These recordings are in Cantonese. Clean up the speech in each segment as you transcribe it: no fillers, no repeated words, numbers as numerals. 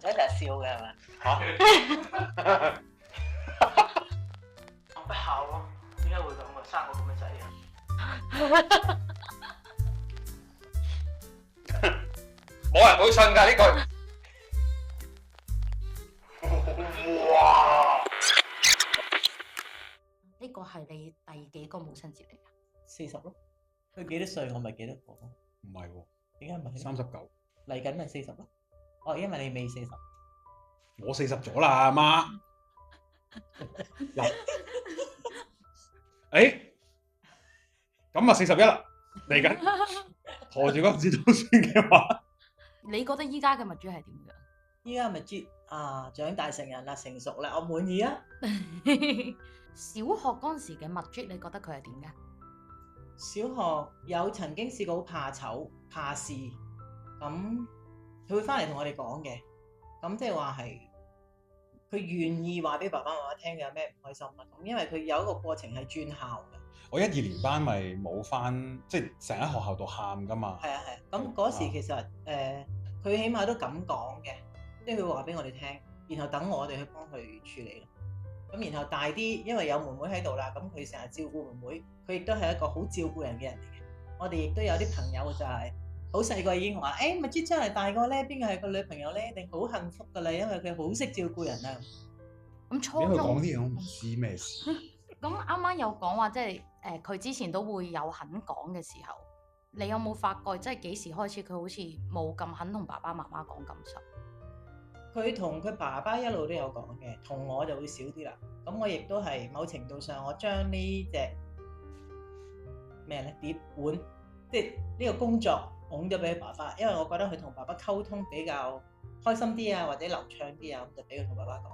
使成日笑嘅係咪？嚇？我不孝咯，點解會咁啊？生我咁嘅仔啊！冇人會信㗎呢句。哇！呢個係你第幾個母親節嚟㗎40咯，佢幾多歲我咪幾多個咯？唔係喎，點解唔係39。嚟緊咪40咯？哦，因為你未40。我40咗啦，阿媽。嗱，咁啊41啦，嚟緊陀住嗰陣時都算嘅話，你覺得依家嘅蜜豬係點樣？依家咪知啊，長大成人啦，成熟啦，我滿意啊！小學嗰陣時嘅蜜豬，你覺得佢係點嘅？小學有曾經試過好怕醜、怕事，咁佢會翻嚟同我哋講嘅，咁即係話係佢願意話俾爸爸媽媽聽佢有咩唔開心啊，咁因為佢有一個過程係轉校嘅。我1、2年班咪冇翻，即係成喺學校度喊噶嘛。係啊係啊，咁嗰時其實佢起碼都咁講嘅，即係佢話俾我哋聽，然後等我哋去幫佢處理咯。咁然後大啲，因為有妹妹喺度啦，咁佢成日照顧妹妹，佢亦都係一個好照顧人嘅人嚟嘅。我哋亦都有啲朋友就係好細個已經話，蜜豬將來大個咧，邊個係個女朋友咧，一定好幸福噶啦，因為佢好識照顧人啊。咁初點解佢講中啲嘢我唔知咩事？咁啱啱有講話，即係佢之前都會有肯講嘅時候，你有冇發覺即係幾時開始佢好似冇咁肯同爸爸媽媽講感受？佢同佢爸爸一路都有講嘅，同我就會少啲啦。咁我亦都係某程度上，我將呢隻咩咧碟碗，即係呢個工作拱咗俾佢爸爸，因為我覺得佢同爸爸溝通比較開心啲啊，或者流暢啲啊，咁就俾佢同爸爸講。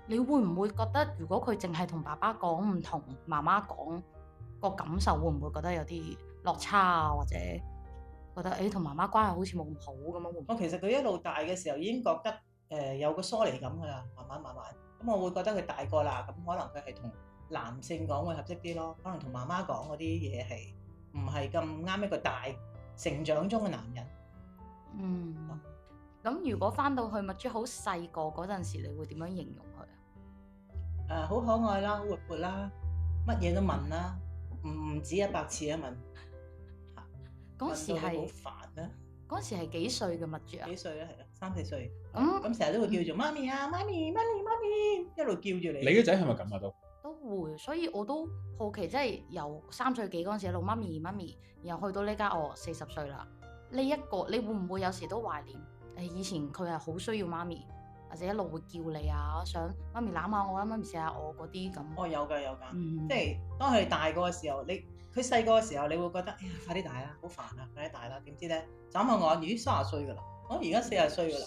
你會唔會覺得如果佢淨係同爸爸講，唔同媽媽講，個感受會唔會覺得有啲落差啊？或者覺得同媽媽關係好似冇咁好咁樣會唔會？我其實佢一路大嘅時候已經覺得有個疏離感㗎啦，慢慢。咁我會覺得佢大個啦，咁可能佢係同男性講會合適啲咯，可能同媽媽講嗰啲嘢係唔係咁啱一個大成長中嘅男人。咁如果翻到去蜜豬好細個嗰陣時，你會點樣形容佢啊？好可愛啦，好活潑啦，乜嘢都問啦，唔止100次啊問。嗰時係好煩啦。嗰時係幾歲嘅蜜豬啊？幾歲咧？係啦，3、4歲。咁成日都會叫做媽咪啊，媽咪，一路叫住你。你嘅仔係咪咁啊都會，所以我都好奇，即係由3歲幾嗰陣時一路媽咪，然後去到呢家我40歲啦。呢一個你會唔會有時都懷念？以前佢係好需要媽咪，或者一路會叫你啊，想媽咪攬下我啦，媽咪錫下我嗰啲咁。哦，有㗎，即係當佢哋大個嘅時候，佢細個嘅時候，你會覺得快啲大啦，好煩啊，快啲大啦。點知咧，眨下眼，咦，30歲㗎啦，我而家40歲㗎啦。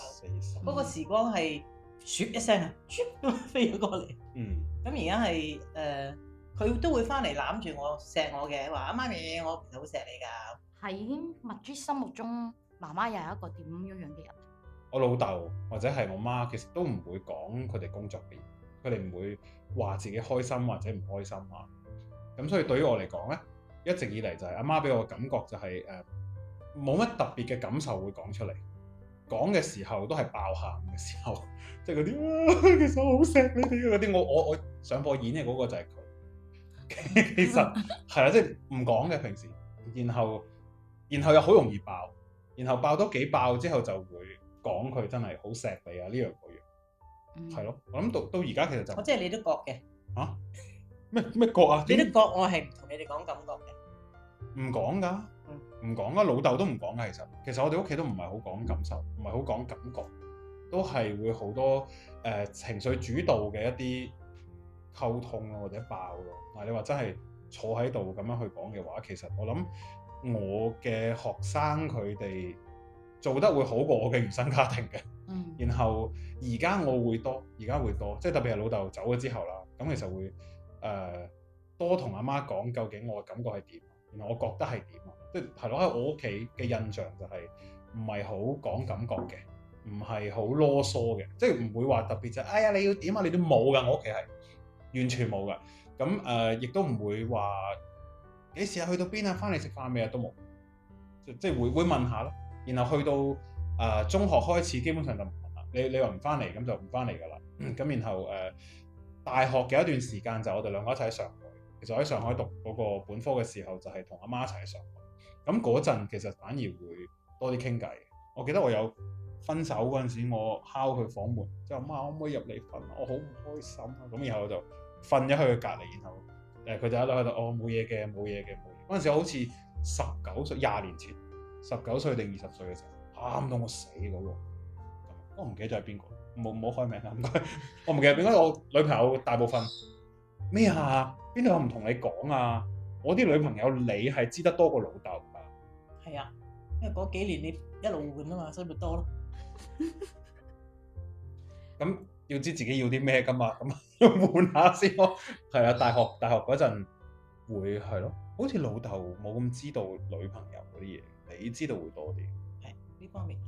嗰個時光係唰一聲啊，唰咁飛咗過嚟。咁而家係佢都會翻嚟攬住我錫我嘅，話媽咪，我其實好錫你㗎。喺蜜豬心目中，媽媽又係一個點樣嘅人？我老豆或者係我媽，其實都唔會講佢哋工作嘅嘢，佢哋唔會話自己開心或者唔開心啊。咁所以對於我嚟講咧，一直以嚟就係阿媽俾我嘅感覺就係冇乜特別嘅感受會講出嚟，講嘅時候都係爆喊嘅時候，即係嗰啲其實我好錫你哋嗰啲，我上課演嘅嗰個就係佢。其實係啦，即係唔講嘅平時，然後又好容易爆，然後爆多幾爆之後就會講佢真係好錫你啊，呢樣嗰樣，係咯。我諗到而家其實就即係你都覺嘅嚇咩覺啊？你都覺我係唔同你哋講感覺嘅，唔講㗎，唔講㗎，老豆都唔講㗎。其實我哋屋企都唔係好講感受，唔係好講感覺，都係會好多情緒主導嘅一啲溝通咯，或者爆咯。但係你話真係坐喺度咁樣去講嘅話，其實我諗我嘅學生佢哋做得會好過我嘅原生家庭嘅。然後而家會多，即係特別係老豆走咗之後啦，咁其實會多同阿媽講究竟我嘅感覺係點，然後我覺得係點啊，即係咯，喺我屋企嘅印象就係唔係好講感覺嘅，唔係好囉嗦嘅，即係唔會話特別就哎呀你要點啊，你都冇㗎，我屋企係完全冇㗎。咁亦都唔會話幾時去到邊啊，翻嚟食飯未啊，都冇，即係會問下咯。然後去到中學開始，基本上就唔問啦，你話唔翻嚟咁就唔翻嚟㗎啦。咁然後大學嘅一段時間就我哋兩個一齊喺上海。其實我喺上海讀嗰個本科嘅時候就係同阿媽一齊喺上海。咁嗰陣其實反而會多啲傾偈。我記得我有分手嗰陣時，我敲佢房門，即係阿媽可唔可以入嚟瞓？我好唔開心啊！咁然後我就瞓咗喺佢隔離，然後佢就喺度冇嘢嘅冇嘢嘅冇嘢。嗰陣時我好似19歲，20年前19歲定20歲嘅時候，喊到我死嗰個。我唔記得咗係邊個，唔好開名啊！唔該，我唔記得邊個。我女朋友大部分咩啊？邊度有唔同你講啊？我啲女朋友你係知得多過老豆㗎。係啊，因為嗰幾年你一路換啊嘛，所以咪多咯。咁要知自己要啲咩㗎嘛，咁要換下先咯。係啊，大學嗰陣會係咯，好似老豆冇咁知道女朋友嗰啲嘢，你知道會多啲。係呢方面。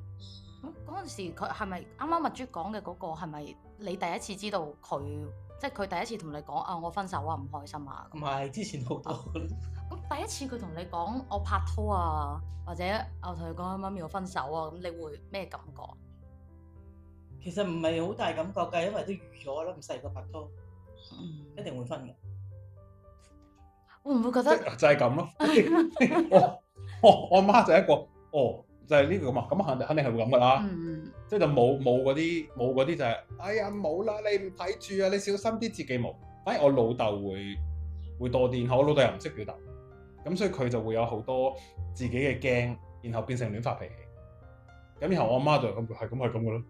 嗰陣時佢係咪啱啱麥珠講嘅嗰個係咪你第一次知道佢，即係佢第一次同你講啊我分手啊唔開心啊？唔係之前好多。咁第一次佢同你講我拍拖啊，或者我同佢講媽咪我分手啊，咁你會咩感覺？其實唔係好大感覺㗎，因為都預咗啦，咁細個拍拖，一定會分嘅。會唔會覺得就係咁咯？我媽就係一個就係呢個咁啊，咁肯定係會咁噶啦。即係就冇嗰啲就係哎呀冇啦，你唔睇住啊，你小心啲自己冇。反而我老豆會多啲，然後我老豆又唔識表達，咁所以佢就會有好多自己嘅驚，然後變成亂發脾氣。咁然後我阿媽就係咁嘅咯，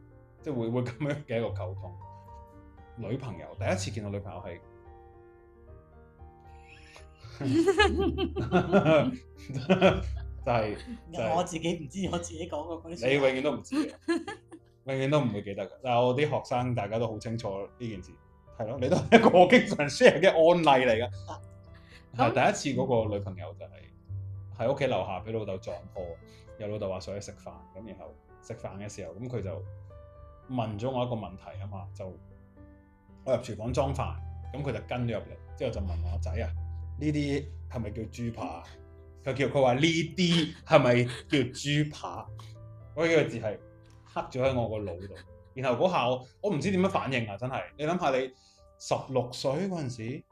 即係會咁樣嘅一個溝通。女朋友第一次見到女朋友係。就係我自己唔知，我自己講過嗰啲。你永遠都唔知嘅，永遠都唔會記得嘅。但係我啲學生大家都好清楚呢件事，係咯，你都係一個我經常 share 嘅案例嚟㗎。係第一次嗰個女朋友就係喺屋企樓下俾老豆撞破，有老豆話想去食飯，咁然後食飯嘅時候，咁佢就問咗我一個問題啊嘛，就我入廚房裝飯，咁佢就跟咗入嚟，之後就問我仔啊，呢啲係咪叫豬扒？佢話呢啲係咪叫豬扒？嗰幾個字係刻咗喺我個腦度。然後嗰下我唔知點樣反應啊！真係，你諗下你16歲嗰陣時，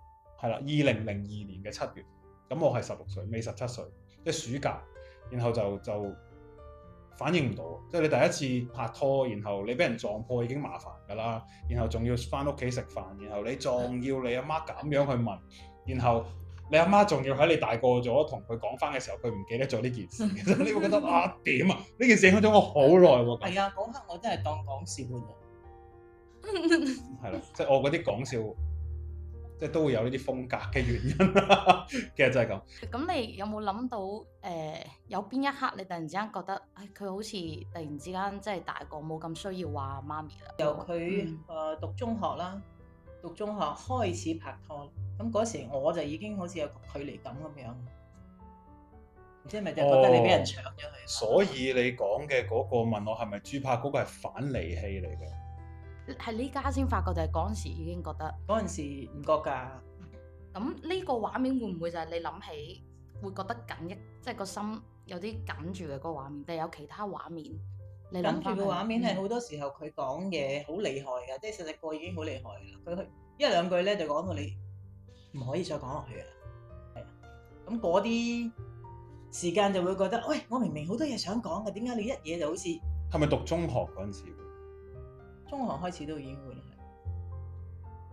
係啦，2002年嘅7月，咁我係16歲，未17歲，即係暑假。然後就反應唔到，即係你第一次拍拖，然後你俾人撞破已經麻煩㗎啦，然後仲要翻屋企食飯，然後你仲要你阿媽咁樣去問，然後你阿媽仲要喺你大個咗同佢講翻嘅時候，佢唔記得咗呢件事，其實你會覺得啊點啊？呢件事影響咗我好耐喎。係啊，嗰刻我真係當講笑㗎。係咯，即係我嗰啲講笑，即係都會有呢啲風格嘅原因啦。其實就係咁。咁你有冇諗到有邊一刻你突然之間覺得，佢好似突然之間即係大個冇咁需要話媽咪啦？由佢讀中學啦，讀中學開始拍拖，咁嗰時我就已經好似有個距離感咁樣，唔知係咪就覺得你俾人搶咗佢？所以你講嘅嗰個問我係咪豬扒嗰個係反離戲嚟嘅？係呢家先發覺定係嗰陣時已經覺得？嗰陣時唔覺㗎。咁呢個畫面會唔會就係你諗起會覺得緊即係個心有啲緊住嘅嗰個畫面，定係有其他畫面？你諗緊住嘅畫面係好多時候佢講嘢好厲害㗎，即係細細個已經好厲害㗎啦。佢一兩句咧就講到你唔可以再講落去㗎啦。係啊，咁嗰啲時間就會覺得，喂，我明明好多嘢想講嘅，點解你一嘢就好似係咪讀中學嗰陣時？中學開始都已經會啦。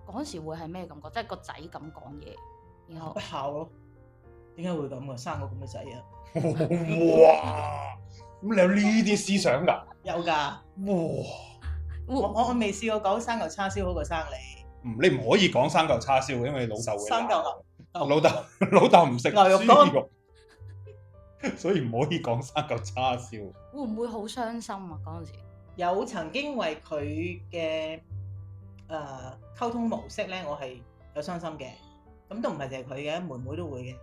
嗰陣時會係咩感覺？即係個仔咁講嘢，然後不孝咯。點解會咁㗎？生個咁嘅仔啊！哇！咁你有呢啲思想㗎？有㗎。哇！我未試過講生嚿叉燒好過生你。你唔可以講生嚿叉燒，因為老豆會生嚿老豆唔食牛肉豬肉，所以唔可以講生嚿叉燒。會唔會好傷心啊？嗰陣時有曾經為佢嘅溝通模式咧，我係有傷心嘅。咁都唔係淨係佢嘅，妹妹都會嘅，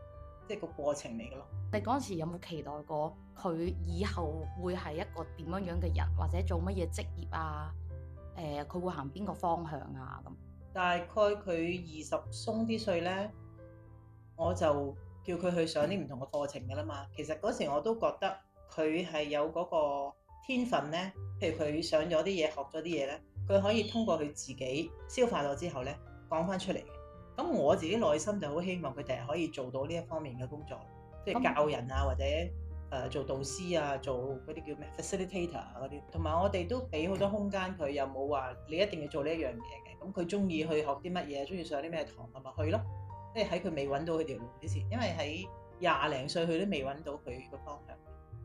即係個過程嚟嘅咯。你嗰陣時有冇期待過佢以後會係一個點樣樣嘅人，或者做乜嘢職業啊？佢會行邊個方向啊？咁大概佢20鬆啲歲咧，我就叫佢去上啲唔同嘅課程㗎啦嘛。其實嗰時我都覺得佢係有嗰個天分咧，譬如佢上咗啲嘢、學咗啲嘢咧，佢可以通過佢自己消化咗之後咧，講翻出嚟嘅。咁我自己內心就好希望佢第日可以做到呢一方面嘅工作，即係教人啊，或者做導師啊，做嗰啲叫咩 facilitator 啊嗰啲。同埋我哋都俾好多空間佢，又冇話你一定要做呢一樣嘢嘅。咁佢中意去學啲乜嘢，中意上啲咩堂，咪去咯。即係喺佢未揾到佢條路之前，因為喺廿零歲佢都未揾到佢個方向。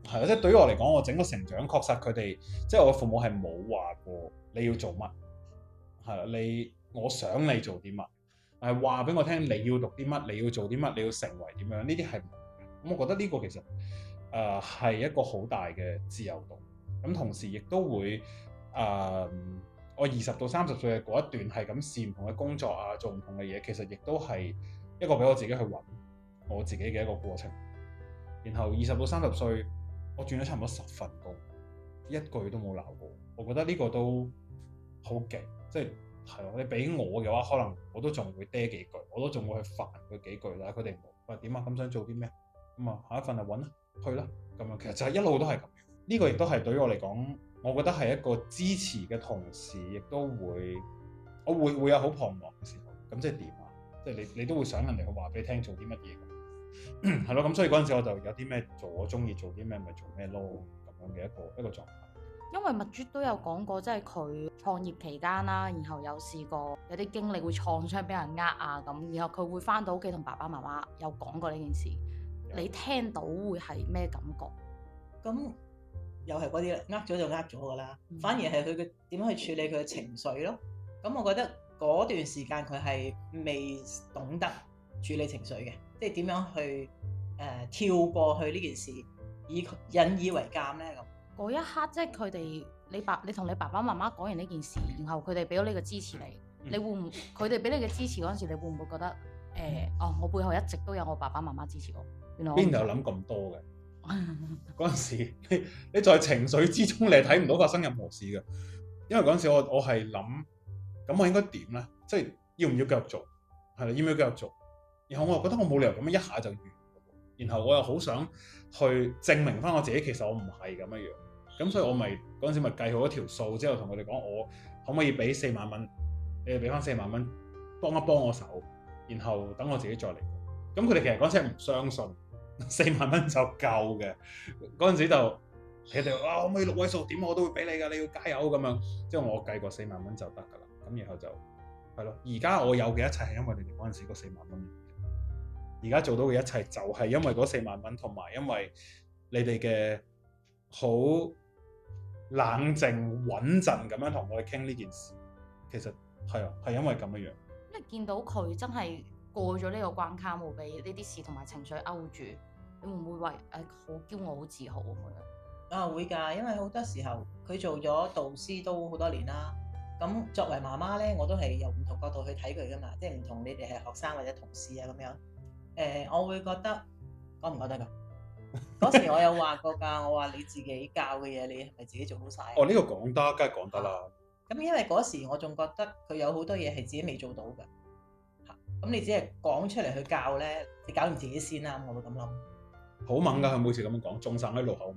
係啊，即係對於我嚟講，我整個成長確實佢哋，即係我父母係冇話過你要做乜，係啦，我想你做啲乜，係話俾我聽你要讀啲乜，你要做啲乜，你要成為點樣，呢啲係冇嘅。咁我覺得呢個其實係一個好大嘅自由度。咁同時亦都會我20到30歲嘅嗰一段係咁試唔同嘅工作啊，做唔同嘅嘢，其實亦都係一個俾我自己去揾我自己嘅一個過程。然後20到30歲，我轉咗差唔多10份工，一句都冇鬧過。我覺得呢個都好勁，即係咯。你俾我嘅話，可能我都仲會嗲幾句，我都仲會去煩佢幾句啦。佢哋冇話點啊，咁想做啲咩？咁啊，下一份就揾啦，去啦。咁樣其實就係一路都係咁樣。呢個亦都係對於我嚟講，我覺得係一個支持嘅同時，亦都我會有好彷徨嘅時候。咁即係點啊？即係你都會想人哋去話俾你聽做啲乜嘢，係咯。咁所以嗰陣時我就有啲咩做，我中意做啲咩咪做咩咯，咁樣嘅一個狀態。因為麥豬都有講過，即係佢創業期間啦，然後有試過有啲經歷會創傷俾人啊咁，然後佢會翻到屋企同爸爸媽媽有講過呢件事。你聽到會係咩感覺？咁又係嗰啲啦，咗就咗㗎啦。反而係佢嘅點樣去處理佢嘅情緒咯。咁我覺得嗰段時間佢係未懂得處理情緒嘅，即係點樣去跳過去呢件事，引以為鑑咧咁。嗰一刻即係佢哋你同你爸爸媽媽講完呢件事，然後佢哋俾咗呢個支持你會唔佢哋俾你嘅支持嗰陣時，你會唔會覺得我背後一直都有我爸爸媽媽支持我？原來邊度有諗咁多嘅？嗰陣時你在情緒之中，你係睇唔到發生任何事嘅。因為嗰陣時我係諗，咁我應該點咧？即係要唔要繼續做？係啦，要唔要繼續做？然後我又覺得我冇理由咁樣一下就完。然後我又好想去證明翻我自己，其實我唔係咁樣。咁所以我咪嗰陣時咪計好一條數之後，同佢哋講我可唔可以俾4萬蚊？你哋俾翻4萬蚊，幫一幫我手，然後等我自己再嚟。咁佢哋其實嗰陣時係唔相信4萬蚊就夠嘅。嗰陣時就佢哋話可唔可以6位數點我都會俾你㗎，你要加油咁樣。之後我計過4萬蚊就得㗎啦。咁然後就係咯。而家我有嘅一切係因為你哋嗰陣時嗰4萬蚊。而家做到嘅一切就係因為嗰4萬蚊，同埋因為你哋嘅好冷靜穩陣咁樣同我哋傾呢件事。其實係啊，係因為咁樣樣。你見到佢真係過咗呢個關卡，冇俾呢啲事同埋情緒勾住，你會唔會為好驕傲、好自豪咁樣？啊會㗎，因為好多時候佢做咗導師都好多年啦。咁作為媽媽咧，我都係由唔同角度去睇佢㗎嘛，即係唔同你哋係學生或者同事啊咁樣。我會覺得講唔講得㗎？嗰時我有話過㗎，我話你自己教嘅嘢，你係咪自己做好晒？哦，呢個講得，梗係講得啦。咁因為嗰時我仲覺得佢有好多嘢係自己未做到㗎。咁你只係講出嚟去教咧，你搞掂自己先啦。我會咁諗。好猛㗎！佢每次咁樣講，中散喺路口。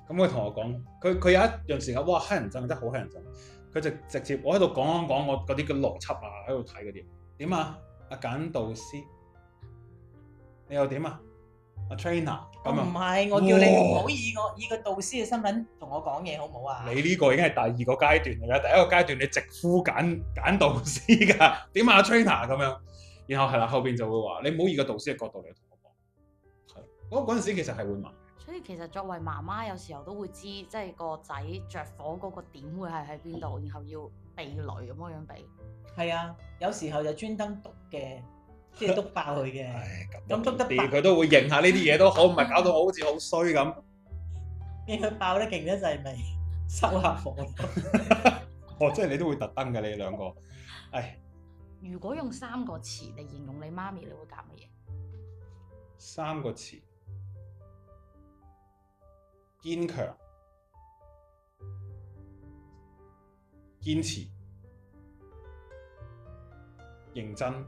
咁佢同我講，佢有一樣時間，哇！乞人憎，真係好乞人憎。佢就直接我喺度講我嗰啲嘅邏輯啊，喺度睇嗰啲點啊？阿簡導師。你又點啊？阿 trainer 咁啊？唔係，我叫你唔好以個導師嘅身份同我講嘢，好唔好啊？你呢個已經係第2個階段嚟㗎，第1個階段你直呼揀導師㗎。點啊 trainer 咁樣？然後係啦，後邊就會話你唔好以個導師嘅角度嚟同我講。係，嗰陣時其實係會問。所以其實作為媽媽，有時候都會知，即係個仔着火嗰個點會係喺邊度，然後要避雷咁樣避。係啊，有時候就專登篤嘅。即係篤爆佢嘅，咁篤得爆佢都會認下呢啲嘢都好，唔係搞到我好似好衰咁。見佢爆得勁得滯，咪收下火。哦，即係你都會特登嘅，你哋兩個。唉，如果用3個詞嚟形容你媽咪，你會揀乜嘢？3個詞：堅強、堅持、認真。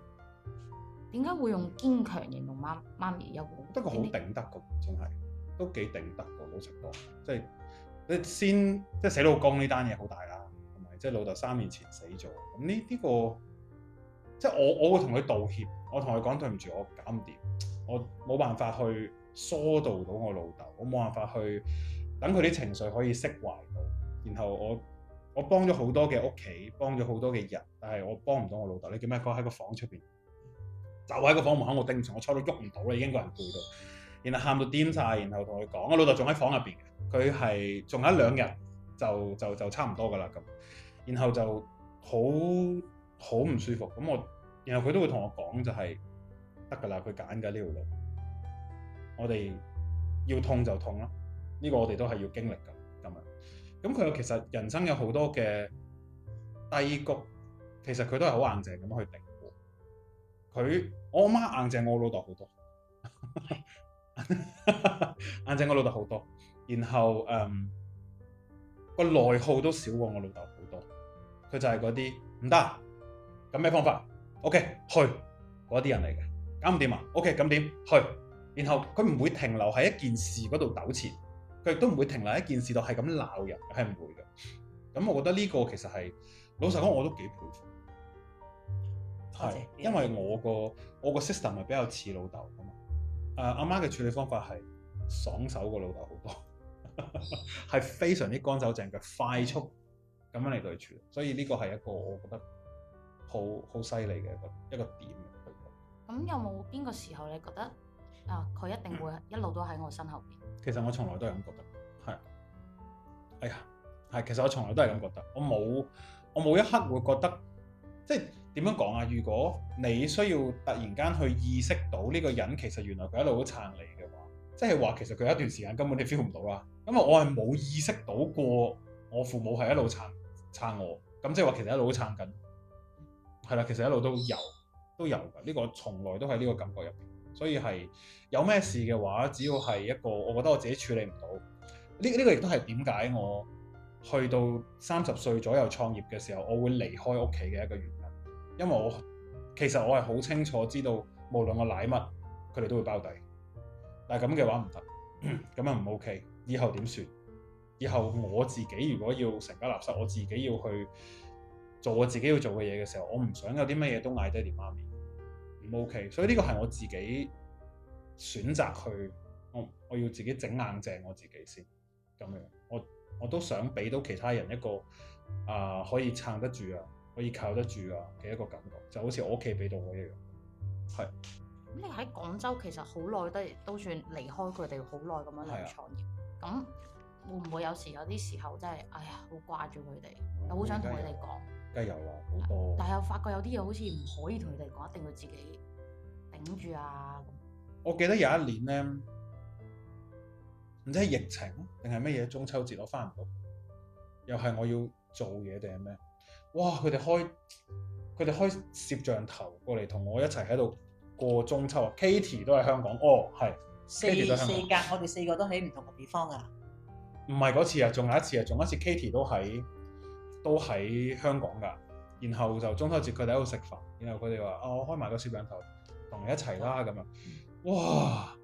點解會用堅強形容媽咪？有冇？不過好頂得㗎，真係都幾頂得㗎。老實講，即係你先即係死老公呢單嘢好大啦，同埋即係老豆3年前死咗，咁呢個即係我會同佢道歉，我同佢講對唔住，我搞唔掂，我冇辦法去疏導到我老豆，我冇辦法去等佢啲情緒可以釋懷到，然後我幫咗好多嘅屋企，幫咗好多嘅人，但係我幫唔到我老豆。你叫咩？佢喺個房出邊，就喺個房門口我頂唔順，我坐到喐唔到啦，已經個人攰到，然後喊到癲晒，然後同佢講，我老豆仲喺房入邊嘅，佢係仲有1-2日就差唔多噶啦咁，然後就好唔舒服。咁然後佢都會同我講就係得㗎啦，佢揀㗎呢條路，我哋要痛就痛啦，呢個我哋都係要經歷㗎咁樣。咁佢其實人生有好多嘅低谷，其實佢都係好硬淨咁去頂過。我媽硬淨我老豆好多，硬淨我老豆好多。然後個內耗都少過我老豆好多。佢就係嗰啲唔得，咁咩方法 ？OK 去嗰啲人嚟嘅，搞唔掂啊 ？OK 咁點去？然後佢唔會停留喺一件事嗰度糾纏。佢亦都唔會停留喺一件事度係咁鬧人，係唔會嘅。咁我覺得呢個其實係老實講，我都幾佩服。係，因為我個 system 係比較似老豆㗎嘛。阿媽嘅處理方法係爽手過老豆好多，係非常之乾手淨腳、快速咁樣嚟到去處理。所以呢個係一個我覺得好犀利嘅一個點。咁有冇邊個時候你覺得佢一定會一路都喺我身後邊？其實我從來都係咁覺得，係，哎呀，係，其實我從來都係咁覺得，我冇一刻會覺得，即係點樣講啊？如果你需要突然間去意識到呢個人其實原來佢一路都撐你嘅話，即係話其實佢有一段時間根本你 feel 唔到啦，因為我係冇意識到過我父母係一路撐我，咁即係話其實一路都撐緊，係啦，其實一路都有㗎，呢個從來都喺呢個感覺入邊。所以係有咩事嘅話，只要係一個我覺得我自己處理唔到，呢個亦都係點解我去到30歲左右創業嘅時候，我會離開屋企嘅一個原因。因為其實我係好清楚知道，無論我舐乜，佢哋都會包底。但係咁嘅話唔得，咁樣唔 OK。以後點算？以後我自己如果要成家立室，我自己要去做我自己要做嘅嘢嘅時候，我唔想有啲乜嘢都嗌爹哋媽咪。唔 OK，所以呢個係我自己選擇去，我要自己整硬淨我自己先咁樣。我都想俾到其他人一個可以撐得住啊，可以靠得住啊嘅一個感覺，就好似我屋企俾到我一樣。係。咁你喺廣州其實好耐都算離開佢哋好耐咁樣嚟創業，咁會唔會有啲時候真係哎呀好掛住佢哋，又好想同佢哋講？梗係有啦，好多。但係又發覺有啲嘢好似唔可以同佢哋講，一定要自己頂住啊！我記得有一年咧，唔知係疫情定係乜嘢，中秋節我翻唔到，又係我要做嘢定係咩？哇！佢哋開攝像頭過嚟同我一齊喺度過中秋啊 ！Katie 都喺香港，係 Katie 都喺香港。四格，我哋4個都喺唔同嘅地方啊！唔係嗰次啊，仲有一次 Katie 都喺香港㗎。然後就中秋節佢哋喺度食飯，然後佢哋話：我開埋個攝像頭同你一齊啦咁樣。哇！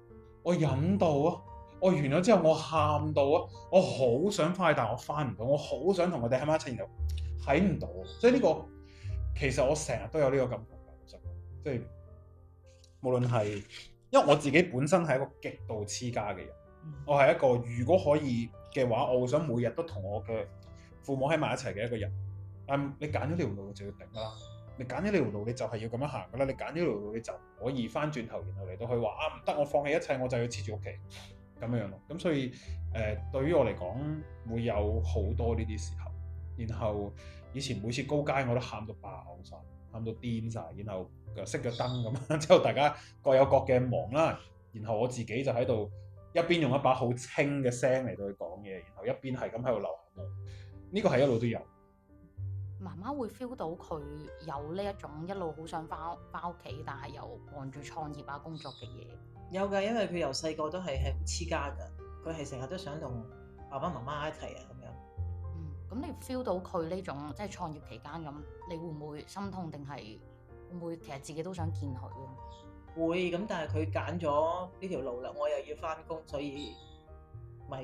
我忍到啊！我完咗之後我喊到啊！我好想快，但我翻唔到。我好想同佢哋喺埋一齊，然後睇唔到。所以呢個其實我成日都有呢個感覺㗎，老實講，即係無論係因為我自己本身係一個極度黐家嘅人，我係一個如果可以嘅話，我會想每日都同我嘅父母喺埋一齊嘅一個人。但你揀咗呢條路就要頂啦，你揀咗呢條路你就係要咁樣行㗎啦，你揀咗呢條路你就唔可以翻轉頭，然後嚟到去話唔得，我放棄一切我就要黐住屋企咁樣咯。咁所以對於我嚟講會有好多呢啲時候，然後以前每次高街我都喊到爆晒，喊到癲晒，然後熄咗燈咁樣，之後大家各有各嘅忙啦，然後我自己就喺度一邊用一把好清嘅聲嚟到去講嘢，然後一邊係咁喺度流汗，呢個係一路都有。媽媽會 feel 到佢有呢一種一路好想翻屋企，但係又忙住創業啊工作嘅嘢。有㗎，因為佢由細個都係好黐家㗎，佢係成日都想同爸爸媽媽一齊啊咁樣。咁你 feel 到佢呢種即係創業期間咁，你會唔會心痛定係會唔會其實自己都想見佢啊？會咁，但係佢揀咗呢條路啦，我又要翻工，所以咪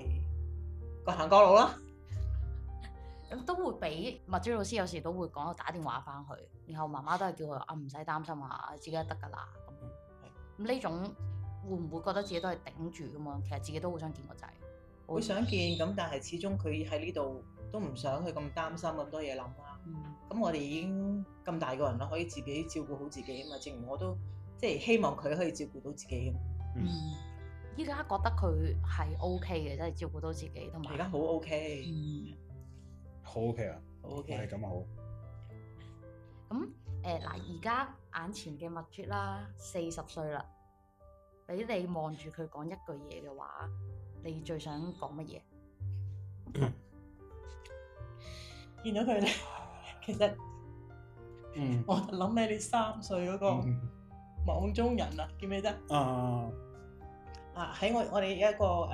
各行各路啦。咁都會俾麥朱老師有時都會講，我打電話翻去，然後媽媽都係叫佢啊唔使擔心啊，自己得㗎啦。咁呢種會唔會覺得自己都係頂住咁樣？其實自己都好想見個仔，會想見咁，但係始終佢喺呢度都唔想佢咁擔心咁多嘢諗啦。咁我哋已經咁大個人啦，可以自己照顧好自己啊嘛。正如我都即係希望佢可以照顧到自己咁。依家覺得佢係 OK 嘅，即係照顧到自己同埋。而家好 OK。好 OK 啊，好 OK。係咁啊好。咁嗱，而家眼前嘅麥啜啦，40歲啦，俾你望住佢講一句嘢嘅話，你最想講乜嘢？見到佢咧，其實我就諗起你3歲嗰個網中人啊，記唔記得？喺我哋一個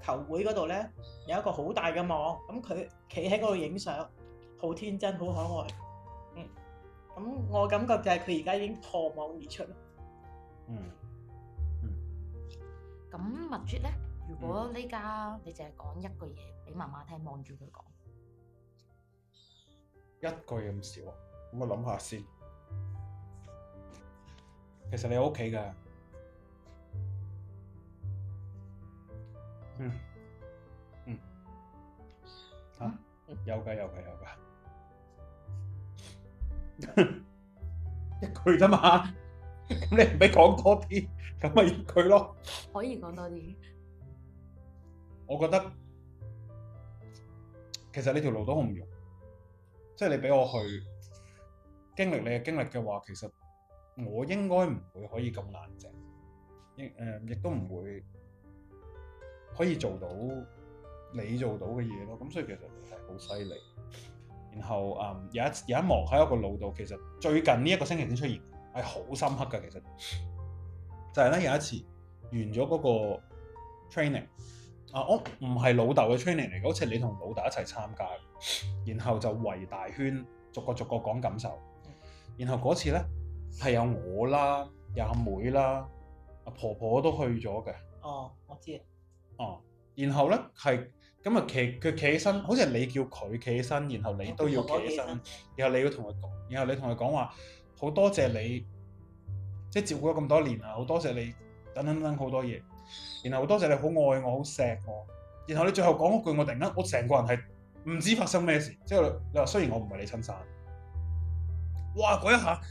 球會嗰度咧，有一個好大嘅網，咁佢企喺嗰度影相，好天真，好可愛。咁我感覺就係佢而家已經破網而出啦。咁麥啜咧，如果呢家你淨係講一句嘢俾媽媽聽，望住佢講，一句咁少啊？咁我諗下先。其實你喺屋企㗎。有㗎，一句啫嘛。咁你唔俾講多啲，咁咪一句咯。可以講多啲。我覺得其實呢條路都好唔容易，即係你俾我去經歷你嘅經歷嘅話，其實我應該唔會可以咁冷靜，亦都唔會可以做到你做到嘅嘢咯。咁所以其實係好犀利。然後有一幕喺我個腦度，其實最近呢一個星期先出現，係好深刻嘅。其實就係咧，有一次完咗嗰個 training，我唔係老豆嘅 training 嚟嘅，好似你同老豆一齊參加，然後就圍大圈，逐個講感受。然後嗰次咧係有我啦，有阿妹啦，阿婆婆都去咗嘅。哦，我知。然後咧係咁啊，佢企起身，好似係你叫佢企起身，然後你都要企起身，然後你要同佢講，然後你同佢講話，好多謝你，即係照顧咗咁多年啊，好多謝你等好多嘢，然後好多謝你好愛我，好錫我，然後你最後講嗰句，我突然間我成個人係唔知發生咩事，即係你話雖然我唔係你親生，哇嗰一下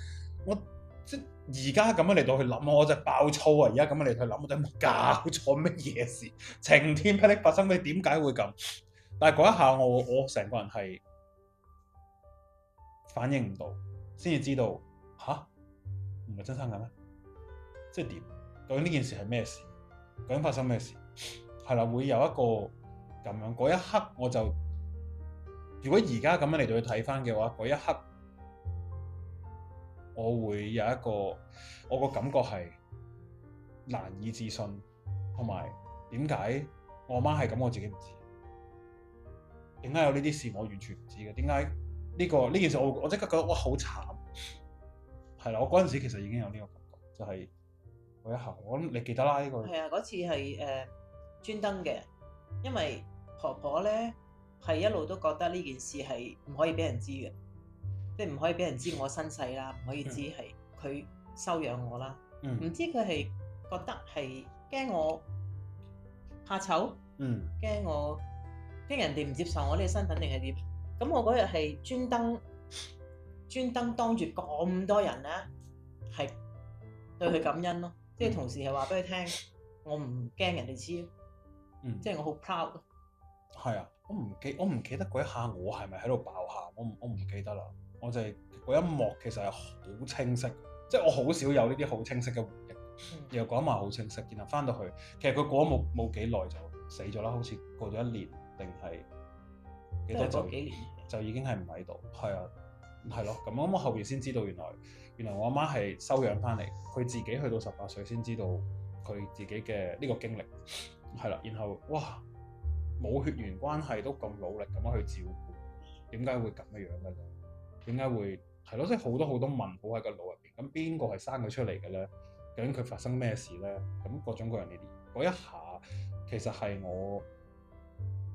我即而家咁樣嚟到去諗，我就爆粗啊！而家咁樣嚟到去諗，我真係冇搞錯乜嘢事，晴天霹靂發生咩？點解會咁？但係嗰一下我成個人係反應唔到，先至知道吓，唔係真生嘅咩？即係點？究竟呢件事係咩事？究竟發生咩事？係啦，會有一個咁樣嗰一刻，我就如果而家咁樣嚟到去睇翻嘅話，嗰一刻。我會有一個，我個感覺係難以置信，同埋點解我媽係咁，我自己唔知。點解有呢啲事我完全唔知嘅？點解呢件事我即刻覺得哇好慘，係啦！我嗰陣時其實已經有呢個感覺，就係嗰一下。我諗你記得啦，呢個係啊，嗰次係專登嘅，因為婆婆咧係一路都覺得呢件事係唔可以俾人知嘅。即係唔可以俾人知我身世啦，唔可以知係佢收養我啦。唔知佢係覺得係驚我怕醜，驚人哋唔接受我呢個身份定係點？咁我嗰日係專登當住咁多人咧，係對佢感恩咯。即係同時係話俾佢聽，我唔驚人哋知，即係我好 proud 咯。係啊，我唔記得嗰一下我係咪喺度爆喊？我唔記得啦。我就係嗰一幕其實係好清晰，即係我好少有呢啲好清晰嘅回憶。然後嗰一幕好清晰，然後翻到去，其實佢過咗冇幾耐就死咗啦，好似過咗1年定係幾多就幾年就已經係唔喺度。係啊，係咯。咁我後邊先知道原來我阿媽係收養翻嚟，佢自己去到18歲先知道佢自己嘅呢個經歷。係啦，然後哇冇血緣關係都咁努力咁樣去照顧，點解會咁嘅樣嘅咧？點解會係咯？即係好多問號喺個腦入邊。咁邊個係生佢出嚟嘅咧？究竟佢發生咩事咧？咁各種各樣呢啲，嗰一下其實係我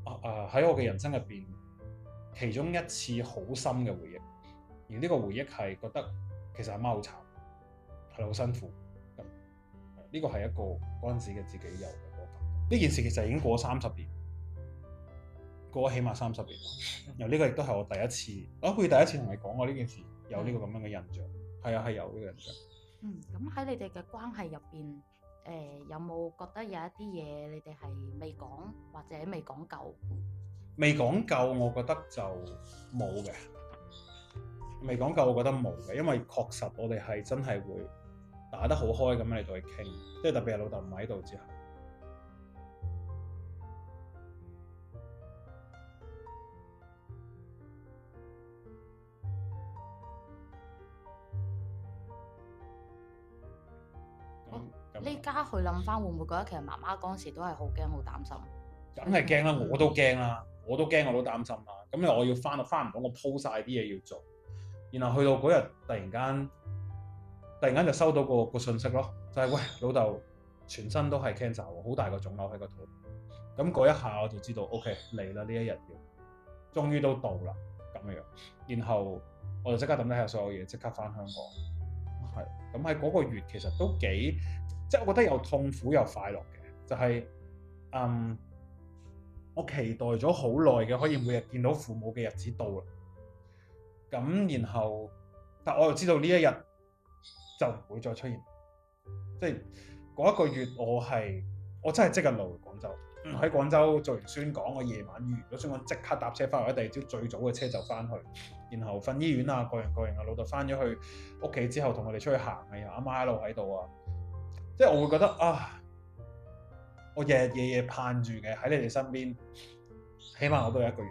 喺我嘅人生入邊，其中一次好深嘅回憶，而呢個回憶係覺得其實阿媽好慘，係好辛苦。咁呢個係一個嗰陣時嘅自己有嘅嗰個感覺。呢件事其實已經過咗30年，過咗起碼30年。然後呢個亦都係我第一次，好似第一次同你講過呢件事，有呢個咁樣嘅印象。係啊，係有呢個印象。咁喺你哋嘅關係入邊，有冇覺得有一啲嘢你哋係未講或者未講夠？未講夠，我覺得就冇嘅。未講夠，我覺得冇嘅，因為確實我哋係真係會打得好開咁樣嚟到去傾，即係特別係老豆唔喺度之後。呢家去諗翻，會唔會覺得其實媽媽嗰陣時都係好驚、好擔心？梗係驚啦，我都驚啦，我都驚，我都擔心啦。咁你我要翻唔到，我鋪晒啲嘢要做，然後去到嗰日突然間就收到個信息咯，就係喂，老豆全身都係 cancer 喎，好大個腫瘤喺個肚。咁嗰一下我就知道 OK 嚟啦，呢一日要終於都到啦咁樣。然後我就即刻抌低下所有嘢，即刻翻香港。係咁喺嗰個月其實都幾，即係我覺得有痛苦又快樂嘅，就係我期待咗好耐嘅可以每日見到父母嘅日子到啦。咁然後，但我又知道呢一日就唔會再出現，即係嗰一個月我真係即日落廣州，喺廣州做完宣講，我夜晚完咗宣講即刻搭車翻去，第二朝最早嘅車就翻去，然後瞓醫院啊，各樣啊，老豆翻咗去屋企之後同我哋出去行啊，然後阿媽一路喺度啊，即係我會覺得我日日夜夜盼住嘅喺你哋身邊，起碼我都有1個月，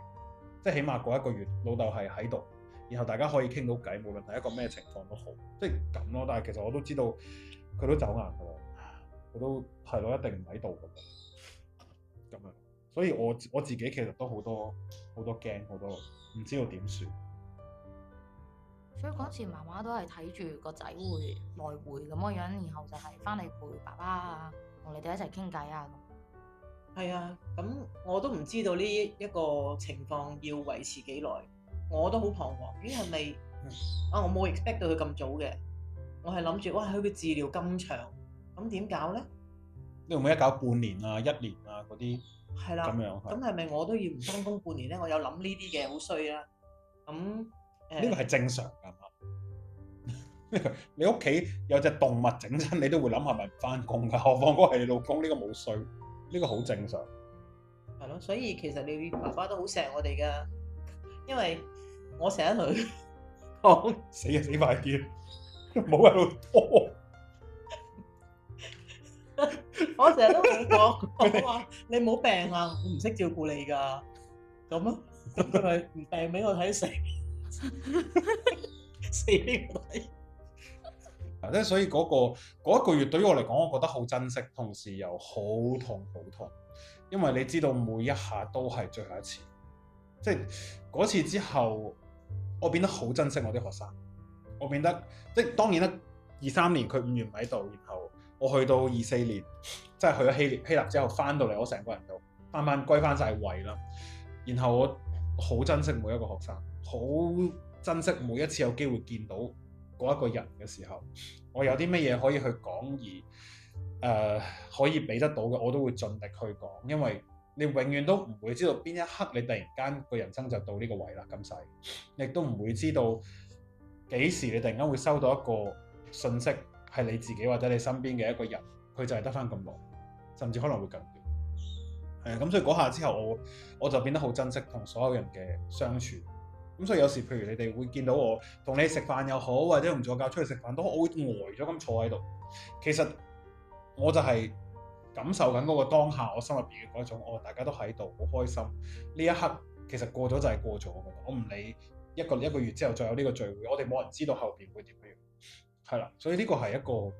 即係起碼嗰1個月老豆係喺度。然後大家可以傾到偈，無論係一個咩情況都好，即係咁咯。但係其實我都知道佢都走硬㗎啦，佢都係咯，一定唔喺度㗎咁樣。所以我自己其實都好多驚，好多唔知道點算。所以嗰時媽媽都係睇住個仔會來回咁樣，然後就係翻嚟陪爸爸啊，同你哋一齊傾偈啊。係啊，咁我都唔知道呢一個情況要維持幾耐。我都好彷徨，咦係咪我冇 expect 到佢咁早嘅，我係諗住哇佢嘅治療咁長，咁點搞咧？你會唔會一搞半年啊、1年啊嗰啲？係啦，咁樣咁係咪我都要唔翻工半年咧？我有諗呢啲嘅，好衰啦。咁呢個係正常㗎嘛？你屋企有隻動物整親，你都會諗係咪唔翻工㗎？何況嗰個係你老公，呢個冇衰，呢個好正常。係咯，所以其實你爸爸都好錫我哋㗎，因為我成日同佢講死快啲，冇喺度拖。我成日都同佢講，我話你冇病啊，我唔識照顧你㗎。咁啊，佢咪唔病俾我睇死，死俾我睇。即係所以嗰1個月對於我嚟講，我覺得好珍惜，同時又好痛，因為你知道每一下都係最後一次。即係嗰次之後，我變得好珍惜我啲學生。我變得即係當然啦，23年佢5月唔喺度，然後我去到24年，即係去咗希臘之後翻到嚟，我成個人都歸翻晒位啦。然後我好珍惜每一個學生，好珍惜每一次有機會見到嗰一個人嘅時候，我有啲乜嘢可以去講而可以俾得到嘅，我都會盡力去講，因為你永遠都唔會知道邊一刻你突然間個人生就到呢個位啦，咁細，你亦都唔會知道幾時你突然間會收到一個信息係你自己或者你身邊嘅一個人，佢就係得翻咁耐，甚至可能會更短。係啊，咁所以嗰下之後我就變得好珍惜同所有人嘅相處。咁所以有時譬如你哋會見到我同你食飯又好，或者同助教出去食飯都好，我會呆咗咁坐喺度。其實我就係感受緊嗰個當下我心入邊嘅嗰種，大家都喺度好開心。呢一刻其實過咗就係過咗，我覺得我唔理一個月之後再有呢個聚會，我哋冇人知道後邊會點樣。係啦，所以呢個係一個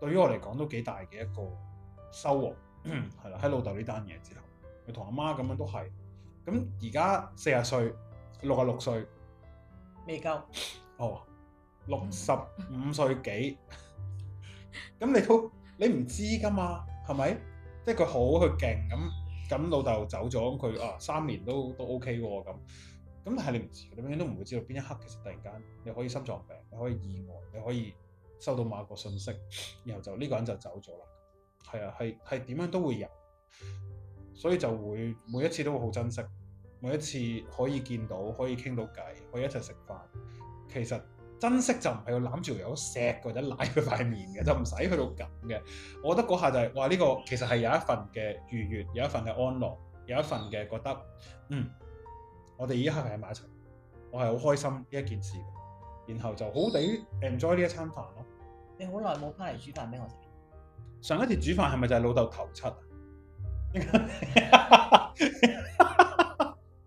對於我嚟講都幾大嘅一個收穫。係啦，喺老豆呢單嘢之後，佢同阿媽咁樣都係。咁而家40歲。66歲未夠65歲幾咁你唔知㗎嘛，係咪？即係佢好佢勁咁，咁老豆走咗，咁佢3年都 OK 喎咁。咁但係你唔知，你永遠都唔會知道邊一刻其實突然間你可以心臟病，你可以意外，你可以收到某一個信息，然後就呢個人就走咗啦。係啊，係點樣都會有，所以就會每一次都會好珍惜，每一次可以見到，可以傾到偈，可以一齊食飯。其實珍惜就唔係要攬住有錫或者舐佢塊面嘅，就唔使去到咁嘅。我覺得嗰下就係哇，呢個其實係有一份嘅愉悅，有一份嘅安樂，有一份嘅覺得我哋呢一刻係喺埋一齊，我係好開心呢一件事嘅，然後就好好地 enjoy 呢一餐飯咯。你好耐冇翻嚟煮飯俾我食。上一次煮飯係咪就係老豆頭七啊？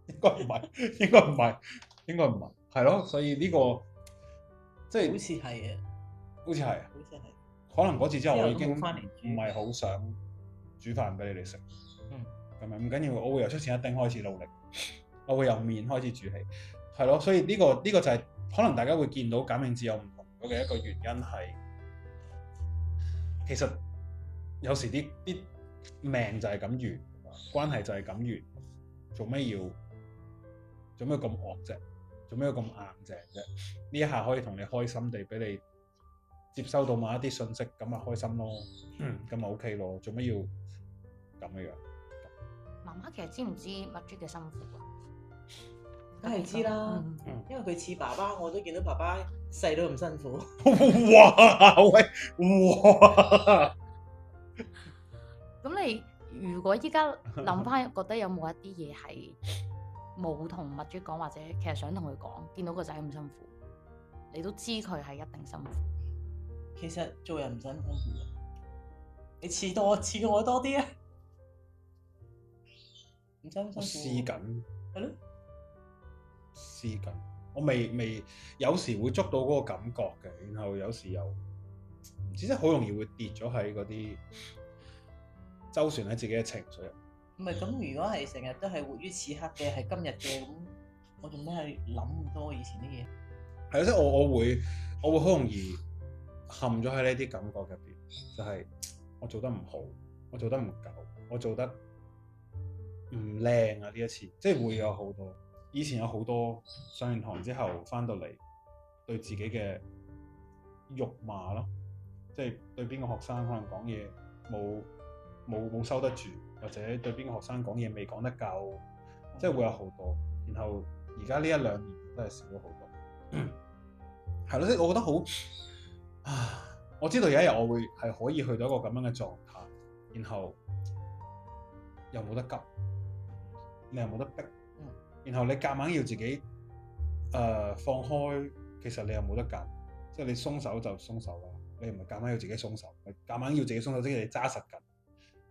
應該唔係，應該唔係，係咯。所以呢個即係好似係啊，好似係啊，好似係。可能嗰次之後我已經之後都冇返嚟煮唔係好想煮飯俾你哋食。嗯，咁樣唔緊要，我會由出前一丁開始努力，我會由麵開始煮起，係咯。所以呢個就係可能大家會見到減命節有唔同嘅一個原因係，其實有時啲命就係咁完，關係就係咁完，做咩要咁惡啫？做咩要咁硬淨啫？呢一下可以同你開心地俾你接收到某一啲信息，咁咪開心咯，咁咪 OK 咯。做咩要咁嘅樣？媽媽其實知唔知麥豬嘅辛苦啊？梗係知啦，因為佢似爸爸，我都見到爸爸細都咁辛苦。哇！喂，哇！咁你如果依家諗翻，覺得有冇一啲嘢係冇同麥豬講，或者其實想同佢講，見到個仔咁辛苦，你都知佢係一定辛苦。其實做人唔使咁辛苦嘅，你似我多啲啊！唔使咁辛苦。試緊，係咯。試緊，我未有時會捉到嗰個感覺嘅，然後有時又唔知，即係好容易會跌咗喺嗰啲周旋喺自己嘅情緒入。唔係咁，如果係成日都係活於此刻嘅，係今日嘅，咁我做咩係諗咁多以前啲嘢？係啊，即係我會好容易陷咗喺呢啲感覺入邊，就係我做得唔好，我做得唔夠，我做得唔靚啊！呢一次即係會有好多。以前有好多上完堂之後翻到嚟對自己嘅辱罵咯，即係對邊個學生可能講嘢冇收得住，或者對邊個學生講嘢未講得夠，即係會有好多。然後而家呢1-2年都係少咗好多，係咯，即係我覺得好我知道有一日我會係可以去到一個咁樣嘅狀態，然後又冇得急，你又冇得逼。然後你夾硬要自己放開，其實你又冇得揀，即係你鬆手就鬆手啦，你唔係夾硬要自己鬆手，夾硬要自己鬆手，即係你揸實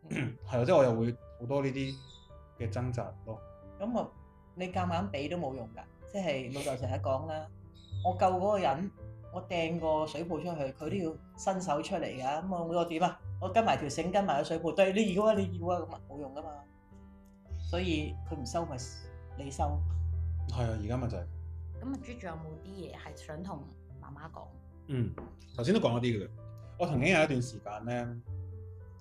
緊，係咯，即係我又會好多呢啲嘅掙扎咯。咁啊，你夾硬俾都冇用㗎，即係老豆成日講啦，我救嗰個人，我掟個水泡出去，佢都要伸手出嚟㗎，咁我點啊？我跟埋條繩，跟埋個水泡，對，你要啊，咁啊冇用㗎嘛，所以佢唔收咪。你收係啊，而家咪就係咁啊。豬仲有冇啲嘢係想同媽媽講？頭先都講咗啲嘅啦。我曾經有一段時間咧，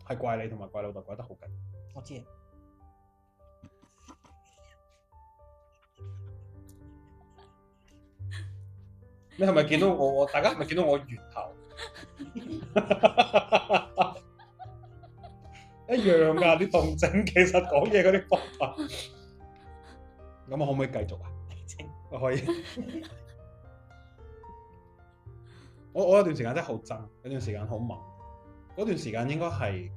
係怪你同埋怪老豆怪得好緊。我知。你係咪見到我？大家係咪見到我源頭？一樣㗎，啲動靜其實講嘢嗰啲方法。咁我可唔可以繼續啊？我可以。我有段時間真係好憎，有段時間好猛。嗰段時間應該係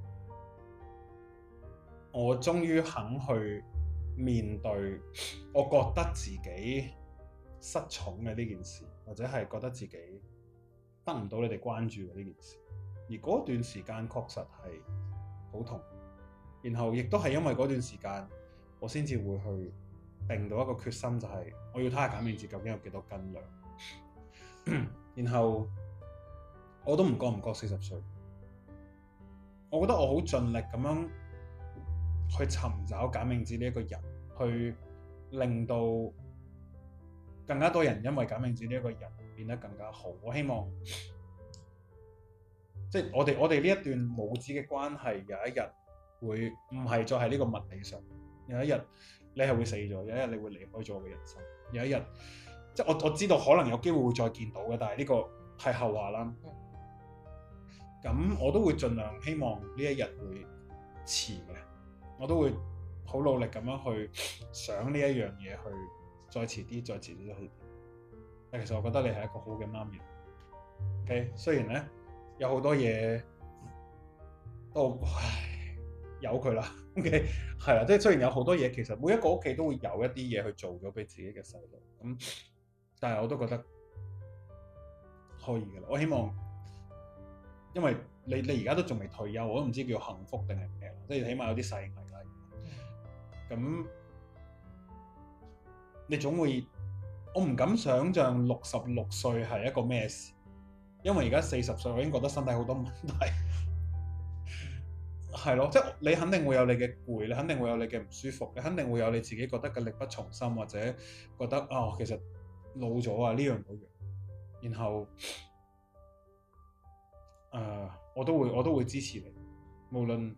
我終於肯去面對，我覺得自己失寵嘅呢件事，或者係覺得自己得唔到你哋關注嘅呢件事。而嗰段時間確實係好痛，然後亦都係因為嗰段時間，我先至會去定到一個決心，就係我要睇下減命節究竟有幾多斤兩。然後我都唔覺40歲，我覺得我好盡力咁樣去尋找減命節呢一個人，去令到更加多人因為減命節呢一個人變得更加好。我希望即係我哋呢一段母子嘅關係有一日會唔係再係呢個物理上，有一日你係會死咗，有一日你會離開咗我嘅人生，有一日即係我知道可能有機會會再見到嘅，但係呢個係後話啦。咁我都會盡量希望呢一日會遲嘅，我都會好努力咁樣去想呢一樣嘢，去再遲啲，再遲啲，再遲啲。但其實我覺得你係一個好嘅媽咪。OK， 雖然咧有好多嘢都由佢啦。OK， 係啦，即係雖然有好多嘢，其實每一個屋企都會有一啲嘢去做咗俾自己嘅細路。咁但係我都覺得可以嘅啦。我希望。因為你而家都仲未退休，我都唔知叫幸福定係咩，即係起碼有啲細藝啦。咁你總會，我唔敢想像66歲係一個咩事，因為而家40歲，我已經覺得身體好多問題。係咯，即係你肯定會有你嘅攰，你肯定會有你嘅唔舒服，你肯定會有你自己覺得嘅力不從心，或者覺得其實老咗啊呢樣嗰樣，然後。我都會支持你，無論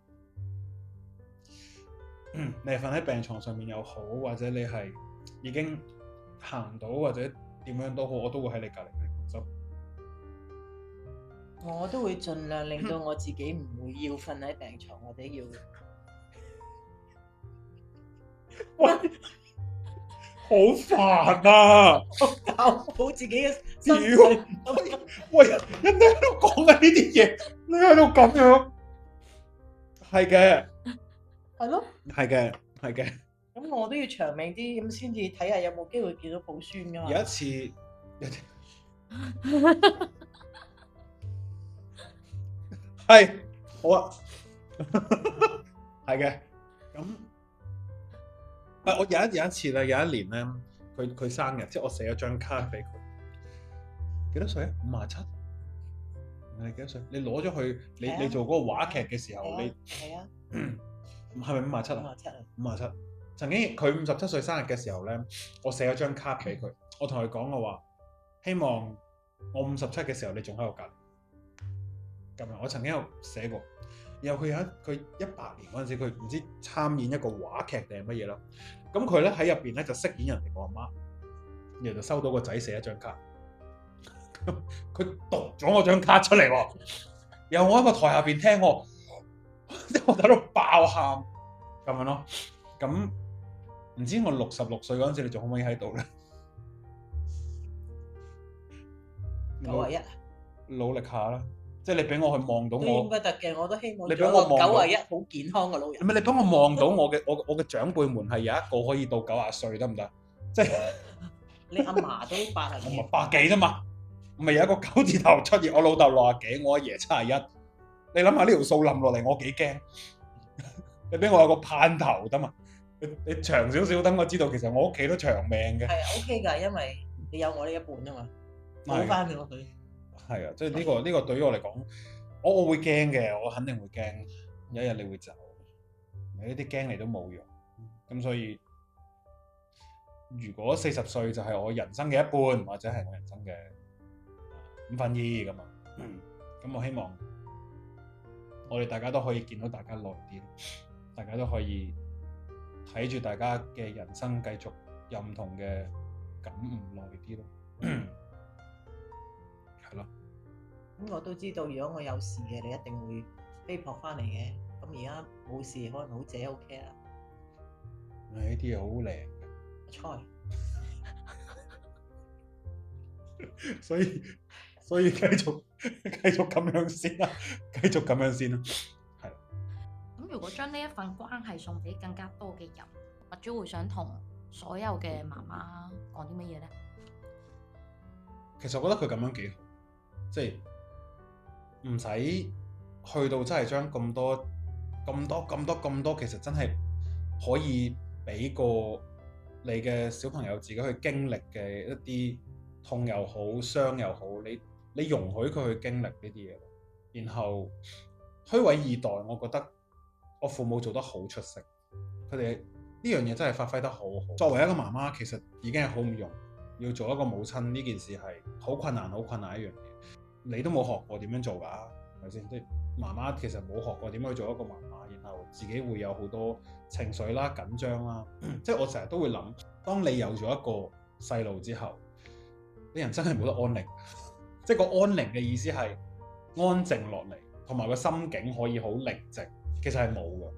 你係瞓喺病床上面又好，或者你係已經行唔到，或者點樣都好，我都會喺你隔離嘅。就我都會盡量令到我自己唔會要瞓喺病床，或者要喂，好煩啊！我搞好自己嘅身體。喂，人哋喺度講緊呢啲嘢，你喺度咁樣，係嘅，係咯，係嘅，係嘅。咁我都要長命啲，咁先至睇下有冇機會見到抱孫噶嘛。有一次，係好啊，係嘅。咁我有一次咧，有一年咧，佢生日，即係我寫咗張卡俾佢。幾多歲啊？57。你幾多歲？你攞咗去你做嗰個話劇嘅時候，你係啊，係咪57啊？57。曾經佢57歲生日嘅時候咧，我寫咗張卡俾佢，我同佢講我話，希望我57嘅時候你仲喺我隔離。咁樣我曾經有寫過。然後佢18年嗰陣時，佢唔知參演一個話劇定係乜嘢啦。咁佢咧喺入邊咧就飾演人哋個阿媽，然後就收到個仔寫一張卡。佢讀咗我張卡出嚟喎，然後我喺個台下邊聽我，即係我喺度爆喊咁樣咯。咁唔知我66歲嗰陣時，你仲可唔可以喺度咧？91，努力下啦，即係你俾我去望到我，應該得嘅，我都希望你俾我望到91好健康嘅老人。唔係你俾我望到我嘅長輩們係有一個可以到90歲得唔得？即係你阿嫲都80幾，我咪100幾啫嘛。咪有一個9字頭出現，我老豆60幾，我阿爺71。你諗下呢條數冧落嚟，我幾驚？你俾我有個盼頭得嘛？你長少少，等我知道其實我屋企都長命嘅。係 OK 㗎，因為你有我呢一半啊嘛，補翻俾我佢。係啊，即係呢個對於我嚟講，我會驚嘅，我肯定會驚。有一日你會走，呢啲驚嚟都冇用。咁所以，如果40歲就係我人生嘅一半，或者係我人生嘅2/5咁啊，咁我希望我哋大家都可以見到大家耐啲，大家都可以睇住大家嘅人生繼續有唔同嘅感悟耐啲咯，係咯。咁我都知道，如果我有事嘅，你一定會飛撲翻嚟嘅。咁而家冇事，可能好姐 OK 啦。呢啲嘢好靚嘅，所以繼續咁樣先啦，繼續咁樣先啦，係。咁如果將呢一份關係送俾更加多嘅人，或者會想同所有嘅媽媽講啲乜嘢咧？其實我覺得佢咁樣幾好，即係唔使去到真係將咁多，其實真係可以俾個你嘅小朋友自己去經歷嘅一啲痛又好，傷又好，你容許佢去經歷呢啲嘢，然後虛位以待，我覺得我父母做得好出色，佢哋呢樣嘢真係發揮得好好。作為一個媽媽，其實已經係好唔容易，要做一個母親呢件事係好困難一樣嘢。你都冇學過點樣做㗎，係咪先？即係媽媽其實冇學過點去做一個媽媽，然後自己會有好多情緒啦、緊張啦。即係我成日都會諗，當你有咗一個細路之後，你人生係冇得安寧。即係個安寧嘅意思係安靜落嚟，同埋個心境可以好寧靜。其實係冇嘅，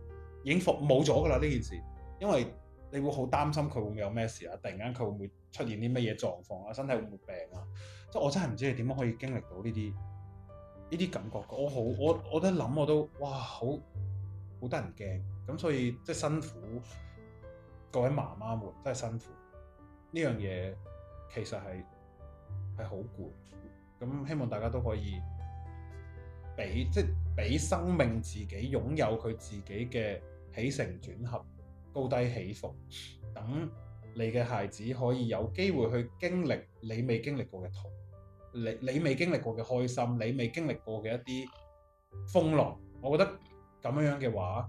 已經冇咗㗎啦呢件事，因為你會好擔心佢會唔會有咩事啊？突然間佢會唔會出現啲乜嘢狀況啊？身體會唔會病啊？即係我真係唔知你點樣可以經歷到呢啲感覺。我都諗我都哇好得人驚。咁所以即係辛苦各位媽媽們，真係辛苦。呢樣嘢其實係好攰。咁希望大家都可以俾生命自己擁有佢自己嘅起承轉合、高低起伏，等你嘅孩子可以有機會去經歷你未經歷過嘅痛，你未經歷過嘅開心，你未經歷過嘅一啲風浪。我覺得咁樣嘅話，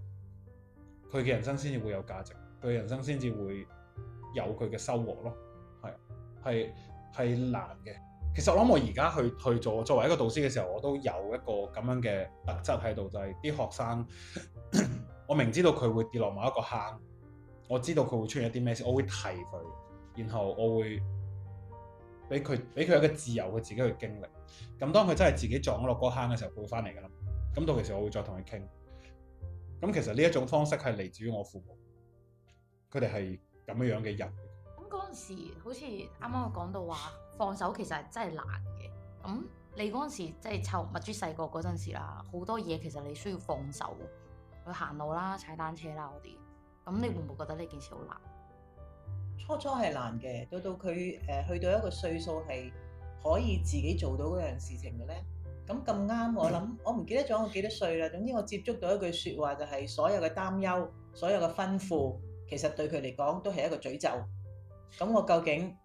佢嘅人生先至會有價值，佢嘅人生先至會有佢嘅收穫咯。係難嘅。其實我諗我而家去作為一個導師嘅時候，我都有一個咁樣嘅特質喺度，就係啲學生，我明知道佢會跌落某一個坑，我知道佢會出現一啲咩事，我會提佢，然後我會俾佢一個自由，佢自己去經歷。咁當佢真係自己撞咗落嗰個坑嘅時候，佢會翻嚟㗎啦。咁到其實我會再同佢傾。咁其實呢一種方式係嚟自於我父母，佢哋係咁樣嘅人。咁嗰陣時，好似啱啱我講到話放手其實係真係難嘅。咁你嗰陣時即係湊蜜豬細個嗰陣時啦，好多嘢其實你需要放手去行路啦、踩單車啦嗰啲。咁你會唔會覺得呢件事好難？初係難嘅，到佢去到一個歲數係可以自己做到嗰樣事情嘅咧。咁啱我諗，我唔記得咗我幾多歲啦。總之我接觸到一句説話，就係所有嘅擔憂、所有嘅吩咐，其實對佢嚟講都係一個詛咒。咁我究竟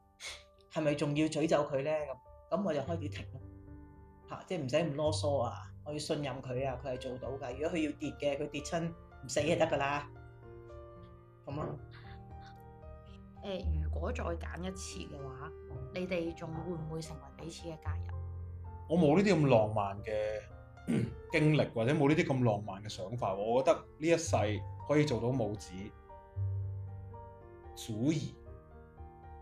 係咪仲要詛咒佢咧？咁我就開始停咯，即係唔使咁囉嗦啊！我要信任佢啊，佢係做到㗎。如果佢要跌嘅，佢跌親唔死就得㗎啦。咁咯。如果再揀一次嘅話，你哋仲會唔會成為彼此嘅家人？我冇呢啲咁浪漫嘅經歷，或者冇呢啲咁浪漫嘅想法。我覺得呢一世可以做到母子足矣。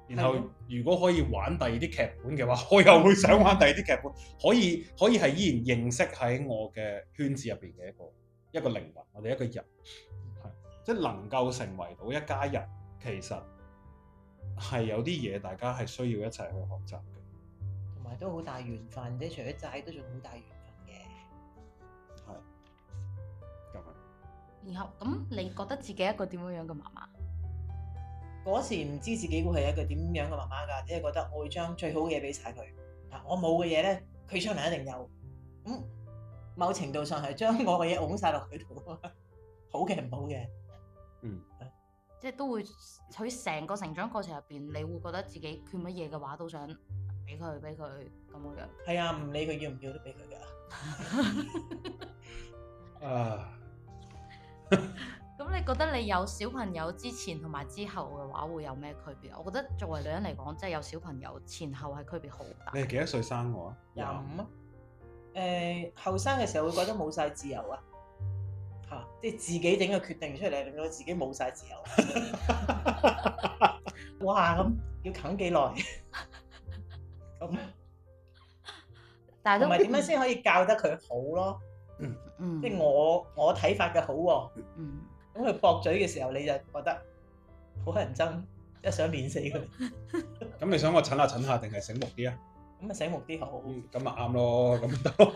然後如果可以玩第二啲劇本嘅話，我又會想玩第二啲劇本。可以係依然認識喺我嘅圈子入邊嘅一個靈魂，我哋一個人，係即係能夠成為到一家人，其實係有啲嘢大家係需要一齊去學習嘅。同埋都好大緣分啫，除咗債都仲好大緣分嘅。係咁樣。然後咁，你覺得自己一個點樣嘅媽媽？嗰時唔知自己會係一個點樣嘅媽媽㗎，只係覺得我會將最好嘅嘢俾晒佢。我冇嘅嘢咧，佢出嚟一定有。咁某程度上係將我嘅嘢擁晒落佢度，好嘅唔好嘅。即係都會喺成個成長過程入邊，你會覺得自己缺乜嘢嘅話，都想俾佢咁樣。係啊，唔理佢要唔要都俾佢㗎。咁你覺得你有小朋友之前同埋之後嘅話，會有咩區別？我覺得作為女人嚟講，即係有小朋友前後係區別好大。你係幾多歲生我啊？25啊。後生嘅時候會覺得冇晒自由啊。即係自己整個決定出嚟，令到自己冇晒自由。哇！咁要啃幾耐？咁，但係同埋點樣先可以教得佢好咯？即係我睇法嘅好喎。咁佢駁嘴嘅時候，你就覺得好乞人憎，即係想碾死佢。咁你想我診下定係醒目啲啊？咁醒目啲好。咁咪啱咯，咁得咯。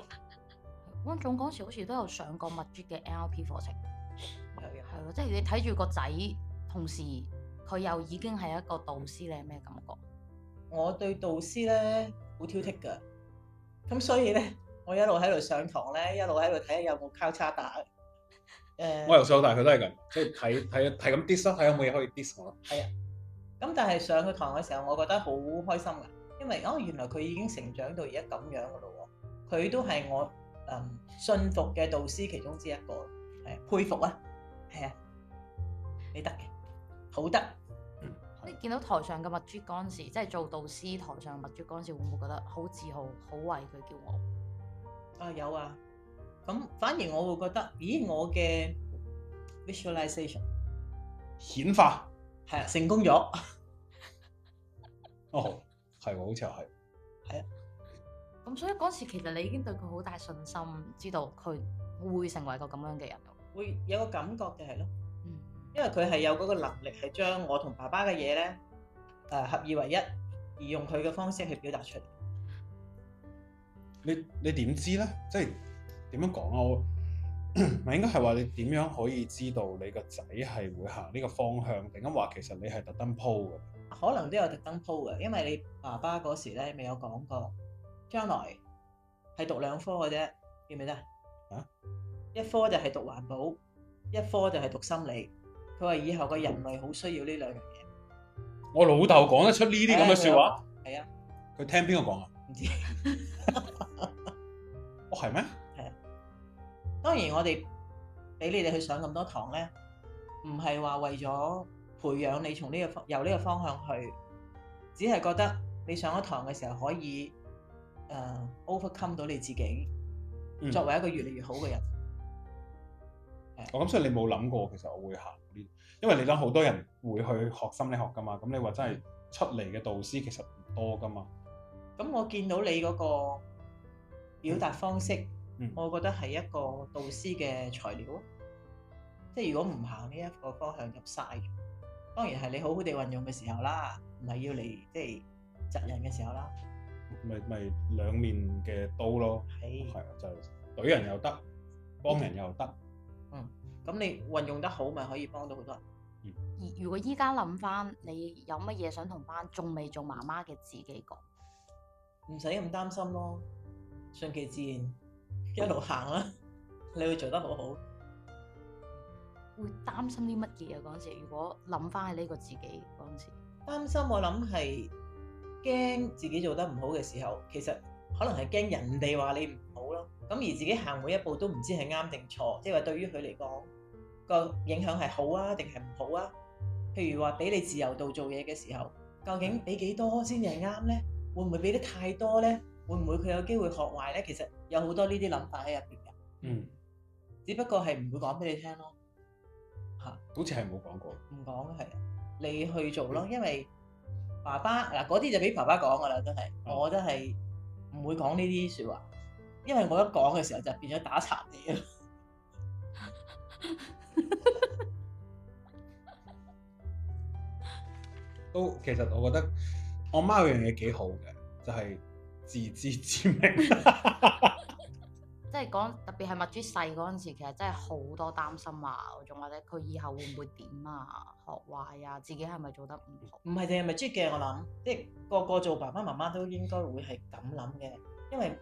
溫總嗰時好似都有上過蜜豬嘅 NLP 課程，係咯，即係你睇住個仔，同時佢又已經係一個導師，你係咩感覺？我對導師咧好挑剔㗎，咁所以咧我一路喺度上堂咧，一路喺度睇下有冇交叉打。我由細到大佢都係咁，即係睇咁 diss 咯，睇有冇嘢可以 diss 我咯。係啊，咁但係上個堂嘅時候，我覺得好開心㗎，因為原來佢已經成長到而家咁樣㗎咯喎，佢都係我信服嘅導師其中之一個，佩服啊，係啊，你得嘅，好得。你見到台上嘅蜜豬嗰陣時，即係做導師台上嘅蜜豬嗰陣時，會唔會覺得好自豪、好為佢驕傲？有啊，咁反而我會覺得，咦，我嘅 visualization 顯化係啊成功咗，哦，係喎，好似又係。係啊，咁所以嗰時其實你已經對佢好大信心，知道佢會成為個咁樣嘅人咯。會有個感覺就係咯，嗯，因為佢係有嗰個能力係將我同爸爸嘅嘢咧合二為一，而用佢嘅方式去表達出嚟。你點知咧？即係點樣講啊？我咪應該係話你點樣可以知道你個仔係會行呢個方向，定係話其實你係特登鋪嘅？可能都有特登鋪嘅，因為你爸爸嗰時咧未有講過，將來係讀2科嘅啫，記唔記得啊？一科就係讀環保，一科就係讀心理。佢話以後個人類好需要呢兩樣嘢。我老豆講得出呢啲咁嘅説話？係啊，佢聽邊個講啊？唔知。哦，係咩？係啊。當然我哋俾你哋去上咁多堂咧，唔係話為咗培養你從呢個由呢個方向去，只係覺得你上咗堂嘅時候可以overcome 到你自己，作為一個越嚟越好嘅人。咁所以你冇諗過其實我會行呢？因為你諗好多人會去學心理學噶嘛，咁你話真係出嚟嘅導師其實唔多噶嘛。咁我見到你嗰個表達方式，我覺得係一個導師嘅材料。即係如果唔行呢一個方向入晒，當然係你好好地運用嘅時候啦，唔係要嚟即係窒人嘅時候啦。咪兩面嘅刀咯，係啊，就懟人又得，幫人又得。咁你運用得好，咪可以幫到好多人。如果依家諗翻，你有乜嘢想同班仲未做媽媽嘅自己講？唔使咁擔心咯，順其自然，一路行啦，你會做得好好。會擔心啲乜嘢啊？嗰陣時，如果諗翻起呢個自己嗰陣時，擔心我諗係驚自己做得唔好嘅時候，其實可能係驚人哋話你唔好咯。咁而自己行每一步都唔知係啱定錯，即係話對於佢嚟講個影響係好啊定係唔好啊？譬如話俾你自由度做嘢嘅時候，究竟俾幾多先至係啱呢？會唔會俾得太多呢？會唔會佢有機會學壞呢？其實有好多呢啲諗法喺入邊嘅。只不過係唔會講俾你聽咯。好似係冇講過。唔講係你去做咯，因為爸爸嗱嗰啲就俾爸爸講噶啦，真係我真係唔會講呢啲説話，因為我一講嘅時候就變咗打殘你啊。都其實我覺得我媽有樣嘢幾好嘅，就係自知之明。即係講特別係麥豬細嗰陣時，其實真係好多擔心啊，仲或者佢以後會唔會點啊，學壞啊，自己係咪做得唔好？唔係淨係麥豬嘅，我諗即係個個做爸爸媽媽都應該會係咁諗嘅，因為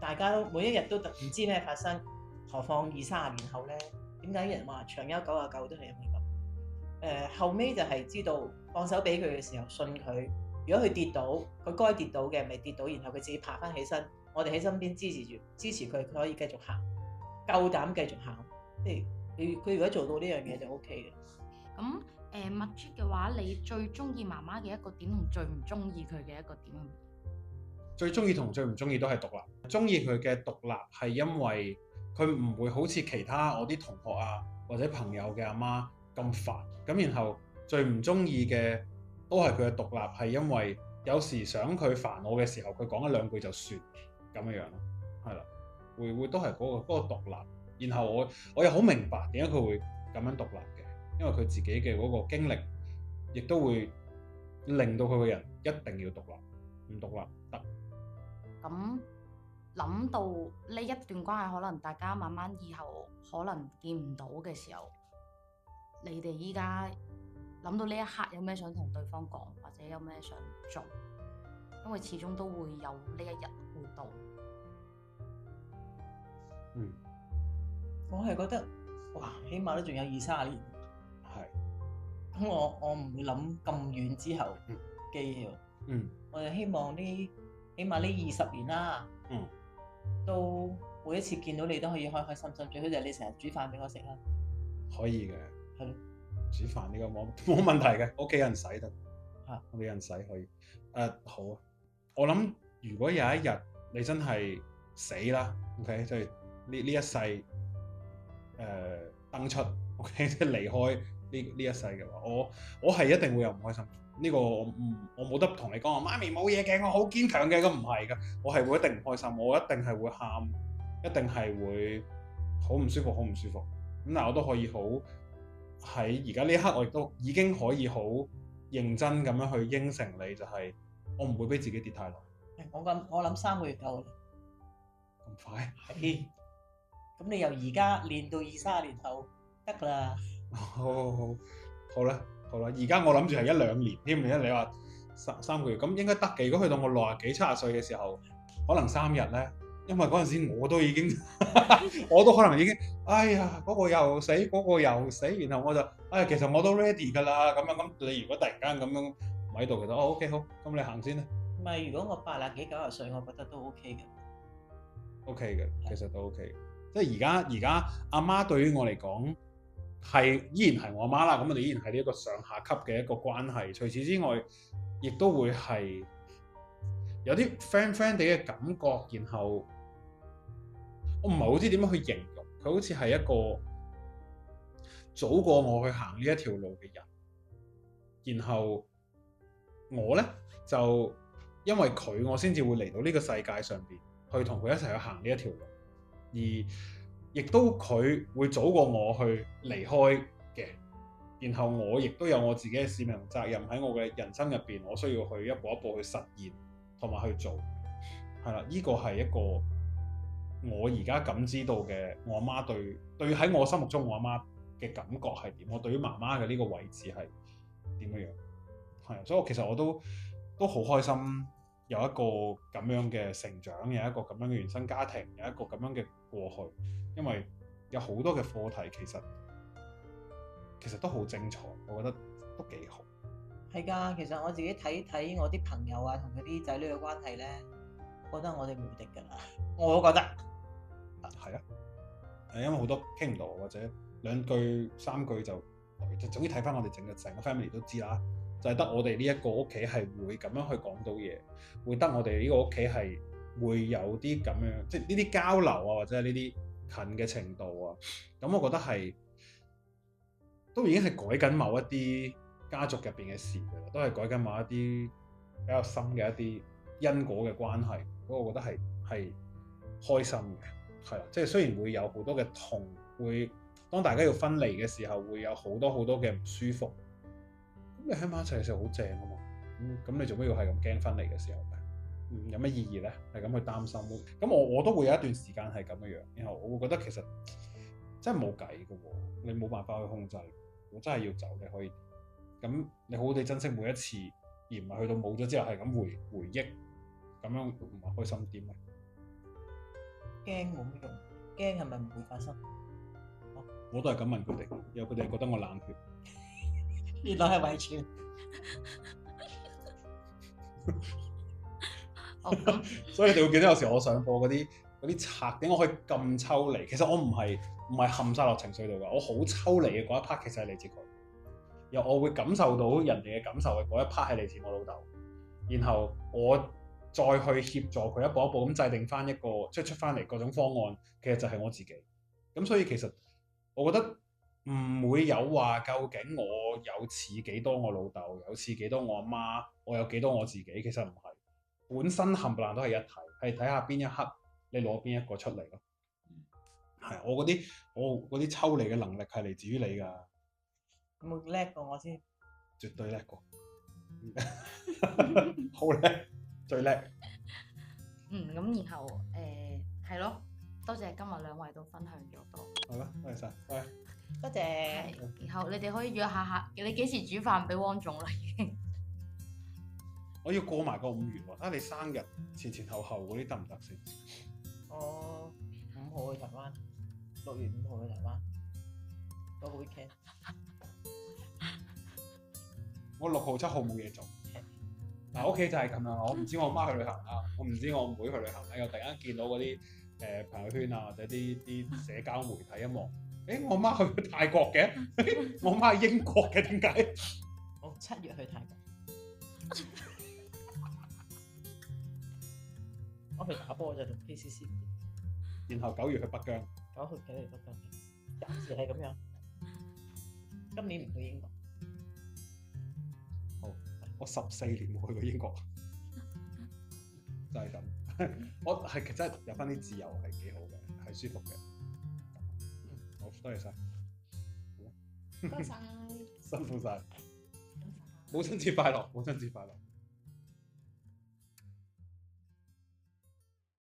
大家都每一日都唔知咩發生，何況20-30年後咧？點解人話長憂99都係因為咁？後尾就係知道放手俾佢嘅時候，信佢。如果佢跌倒，佢該跌倒嘅咪跌倒，然後佢自己爬翻起身。我哋喺身邊支持佢，佢可以繼續行，夠膽繼續行。即係佢如果做到呢樣嘢就 OK 嘅。咁麥豬嘅話，你最中意媽媽嘅一個點同最唔中意佢嘅一個點？最中意同最唔中意都係獨立。中意佢嘅獨立係因為佢唔會好似其他我啲同學啊或者朋友嘅阿媽咁煩。咁然後最唔中意嘅都係佢嘅獨立，係因為有時想佢煩我嘅時候，佢講一兩句就算。咁樣樣咯，係啦，會都係嗰個獨立。然後我又好明白點解佢會咁樣獨立嘅，因為佢自己嘅嗰個經歷，亦都會令到佢個人一定要獨立，唔獨立得。咁諗到呢一段關係，可能大家慢慢以後可能見唔到嘅時候，你哋依家諗到呢一刻有咩想同對方講，或者有咩想做？因為始終都會有呢一日會到。我係覺得，哇，起碼都仲有20-30年。係。咁我唔會諗咁遠之後嘅嘢。我就希望起碼呢20年啦。都每一次見到你都可以開開心心，最好就係你成日煮飯俾我食啦。可以嘅。係咯。煮飯呢個冇問題嘅，屋企人使得。屋企人使可以。好啊。我諗如果有一日你真係死啦 ，OK， 即係呢一世登出 ，OK， 即係離開呢一世嘅話，我係一定會有唔開心。呢個我冇得同你講，我媽咪冇嘢嘅，我好堅強嘅，咁唔係㗎，我係會一定唔開心，我一定係會喊，一定係會好唔舒服，好唔舒服。咁但係我都可以好喺而家呢一刻，我亦都已經可以好認真咁樣去應承你，就係我唔會俾自己跌太耐。我諗3個月夠啦。咁快？係。咁你由而家練到20-30年後得㗎啦。好啦，而家我諗住係1-2年添，你話3個月，咁應該得嘅。如果去到我60幾70歲嘅時候，可能3日咧，因為嗰陣時我都已經，我都可能已經，哎呀嗰個又死，嗰個又死，然後我就，其實我都 ready 㗎啦。咁你如果突然間咁樣唔喺度，其實OK 好，咁你行先啦。唔係，如果我80幾90歲，我覺得都 OK 嘅。OK 嘅，其實都 OK。即係而家阿媽對於我嚟講係依然係我阿媽啦，咁我哋依然係呢一個上下級嘅一個關係。除此之外，亦都會係有啲 friend 地嘅感覺。然後我唔係好知點樣去形容，佢好似係一個早過我去行呢一條路嘅人。然後我呢，就因為佢，我先至會嚟到呢個世界上邊去同佢一齊去行呢一條路。而亦都佢會早過我去離開嘅，然後我亦都有我自己嘅使命同責任喺我嘅人生入邊，我需要去一步一步去實現同埋去做，係啦，呢個係一個我而家感知到嘅我阿媽對喺我心目中我阿媽嘅感覺係點，我對於媽媽嘅呢個位置係點樣，係，所以其實我都好開心。有一個咁樣嘅成長，有一個咁樣嘅原生家庭，有一個咁樣嘅過去，因為有好多嘅課題其實都好精彩，我覺得都幾好。係㗎，其實我自己睇我啲朋友啊，同佢啲仔女嘅關係咧，覺得我哋無敵㗎啦，我都覺得。係啊，因為好多傾唔到，或者2句3句就總之睇翻我哋成個 family 都知啦。就係得我哋呢一個屋企係會咁樣去講到嘢，會得我哋呢個屋企係會有啲咁樣，即係呢啲交流啊，或者係呢啲近嘅程度啊。咁我覺得係都已經係改緊某一啲家族入邊嘅事㗎啦，都係改緊某一啲比較深嘅一啲因果嘅關係。咁我覺得係開心嘅，係啦，即係雖然會有好多嘅痛，會當大家要分離嘅時候，會有好多嘅唔舒服。咁你喺埋一齊嘅時候好正啊嘛，咁你做咩要係咁驚分離嘅時候咧？有咩意義咧？係咁去擔心。咁我都會有一段時間係咁樣，然後我會覺得其實真係冇計嘅喎，你冇辦法去控制。我真係要走，你可以咁你好好地珍惜每一次，而唔係去到冇咗之後係咁回憶，咁樣唔係開心啲咩？驚冇乜用，驚係咪唔會發生？我都係咁問佢哋，因為佢哋覺得我冷血。原來係遺傳。所以你哋會見到有時我上課嗰啲拆點，我可以咁抽離。其實我唔係冚晒落情緒度㗎，我好抽離嘅嗰一 part 其實係嚟自佢。又我會感受到人哋嘅感受嘅嗰一 part 係嚟自我老豆，然後我再去協助佢一步一步咁制定翻一個出翻嚟各種方案，其實就係我自己。咁所以其實我覺得唔會有話究竟我有似幾多我老豆，有似幾多我阿媽，我有幾多我自己，其實唔係。本身冚唪唥都係一體，係睇下邊一刻你攞邊一個出嚟咯。係我嗰啲抽離嘅能力係嚟自於你㗎。有冇叻過我先？絕對叻過，好叻，最叻。咁然後係咯，多謝今日2位都分享咗多。好啦，多謝晒，拜。多謝。然後你哋可以約下，你幾時煮飯俾汪總啦？已經。我要過埋個5月喎，你生日前後嗰啲得唔得先？我5號去台灣，6月5號去台灣，嗰個 weekend。我6號7號冇嘢做。嗱，屋企就係咁樣，我唔知我媽去旅行啦，我唔知我妹去旅行啦，又突然間見到嗰啲朋友圈啊，或者啲社交媒體一望，我媽去泰國嘅，我媽係英國嘅，點解？我7月去泰國。我去打波就同 KCC。然後9月去北疆。搞去企嚟北疆，暫時係咁樣。今年唔去英國，好，我14年冇去過英國，就係咁。我係其實有翻啲自由係幾好嘅，係舒服嘅。好，多謝晒，多謝。辛苦晒，母親節快樂，母親節快樂。